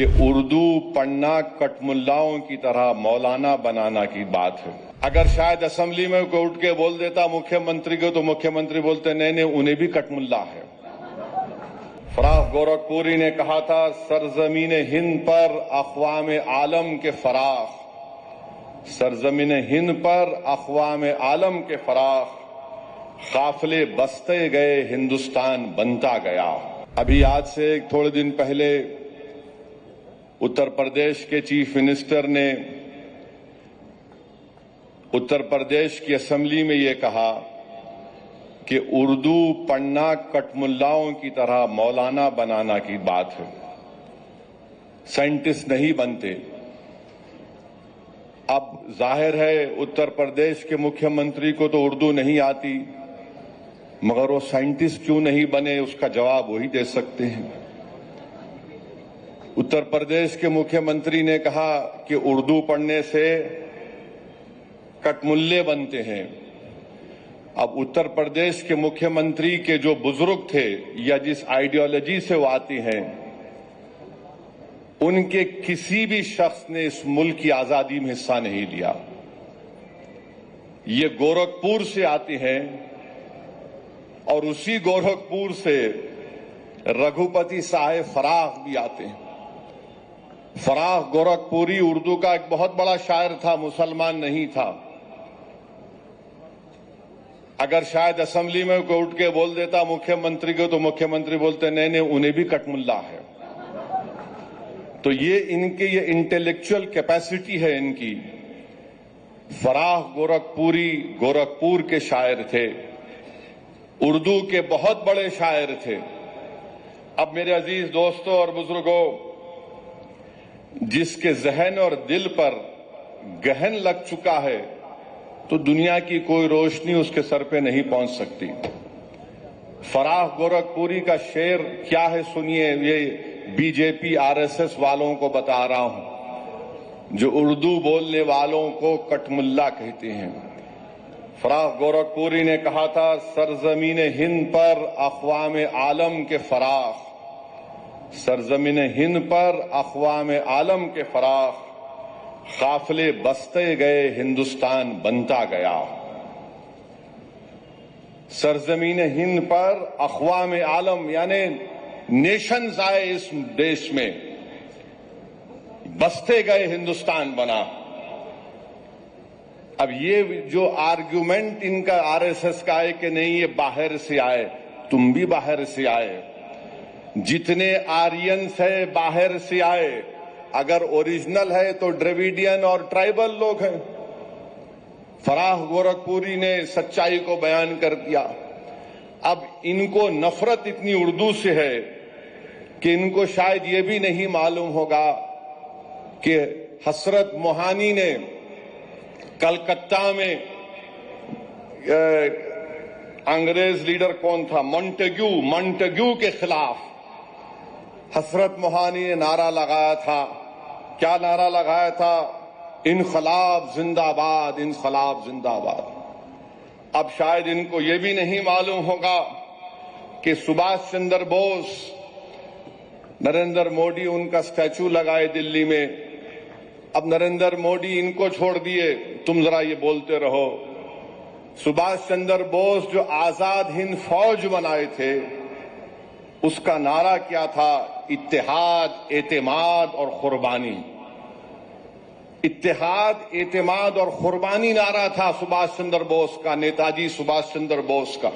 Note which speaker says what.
Speaker 1: کہ اردو پڑھنا کٹملاؤں کی طرح مولانا بنانا کی بات ہے۔ اگر شاید اسمبلی میں کوئی اٹھ کے بول دیتا مکھیہ منتری کو تو مکھیہ منتری بولتے نہیں انہیں بھی کٹملا ہے۔ فراق گورکھپوری نے کہا تھا سرزمین ہند پر اقوام عالم کے فراق، سرزمین ہند پر اقوام عالم کے فراق، قافلے بستے گئے ہندوستان بنتا گیا۔ ابھی آج سے تھوڑے دن پہلے اتر پردیش کے چیف منسٹر نے اتر پردیش کی اسمبلی میں یہ کہا کہ اردو پڑھنا کٹملاؤں کی طرح مولانا بنانا کی بات ہے، سائنٹسٹ نہیں بنتے۔ اب ظاہر ہے اتر پردیش کے مکھیہ منتری کو تو اردو نہیں آتی، مگر وہ سائنٹسٹ کیوں نہیں بنے اس کا جواب وہی دے سکتے ہیں۔ اتر پردیش کے مکھیہ منتری نے کہا کہ اردو پڑھنے سے کٹملے بنتے ہیں۔ اب اتر پردیش کے مکھیہ منتری کے جو بزرگ تھے یا جس آئیڈیالوجی سے وہ آتی ہیں، ان کے کسی بھی شخص نے اس ملک کی آزادی میں حصہ نہیں لیا۔ یہ گورکھپور سے آتی ہیں اور اسی گورکھپور سے رگھوپتی صاحب فراق بھی آتے ہیں۔ فراق گورکھپوری اردو کا ایک بہت بڑا شاعر تھا، مسلمان نہیں تھا۔ اگر شاید اسمبلی میں کوئی اٹھ کے بول دیتا مکھیہ منتری کو تو مکھیہ منتری بولتے نہیں انہیں بھی کٹملا ہے۔ تو یہ ان کی یہ انٹلیکچوئل کیپیسٹی ہے ان کی۔ فراق گورکھپوری گورکھپور کے شاعر تھے، اردو کے بہت بڑے شاعر تھے۔ اب میرے عزیز دوستوں اور بزرگوں، جس کے ذہن اور دل پر گہن لگ چکا ہے تو دنیا کی کوئی روشنی اس کے سر پہ نہیں پہنچ سکتی۔ فراق گورکھپوری کا شعر کیا ہے سنیے، یہ بی جے پی RSS والوں کو بتا رہا ہوں جو اردو بولنے والوں کو کٹملا کہتے ہیں۔ فراق گورکھپوری نے کہا تھا سرزمین ہند پر اقوام عالم کے فراق، سرزمین ہند پر اقوام عالم کے فراق، قافلے بستے گئے ہندوستان بنتا گیا۔ سرزمین ہند پر اقوام عالم یعنی نیشنز آئے اس دیش میں، بستے گئے ہندوستان بنا۔ اب یہ جو آرگیومنٹ ان کا RSS کا ہے کہ نہیں یہ باہر سے آئے، تم بھی باہر سے آئے، جتنے آرینس ہے باہر سے آئے، اگر اوریجنل ہے تو ڈریویڈین اور ٹرائبل لوگ ہیں۔ فراق گورکھپوری نے سچائی کو بیان کر دیا۔ اب ان کو نفرت اتنی اردو سے ہے کہ ان کو شاید یہ بھی نہیں معلوم ہوگا کہ حسرت موہانی نے کلکتہ میں انگریز لیڈر کون تھا، مونٹیگو کے خلاف حسرت موہانی نے نعرہ لگایا تھا۔ کیا نعرہ لگایا تھا؟ انقلاب زندہ باد، انقلاب زندہ باد۔ اب شاید ان کو یہ بھی نہیں معلوم ہوگا کہ سبھاش چندر بوس، نریندر مودی ان کا اسٹیچو لگائے دلی میں۔ اب نریندر مودی ان کو چھوڑ دیے، تم ذرا یہ بولتے رہو۔ سبھاش چندر بوس جو آزاد ہند فوج بنائے تھے، اس کا نعرہ کیا تھا؟ اتحاد، اعتماد اور قربانی۔ اتحاد، اعتماد اور قربانی نعرہ تھا سبھاش چندر بوس کا، نیتا جی سبھاش چندر بوس کا۔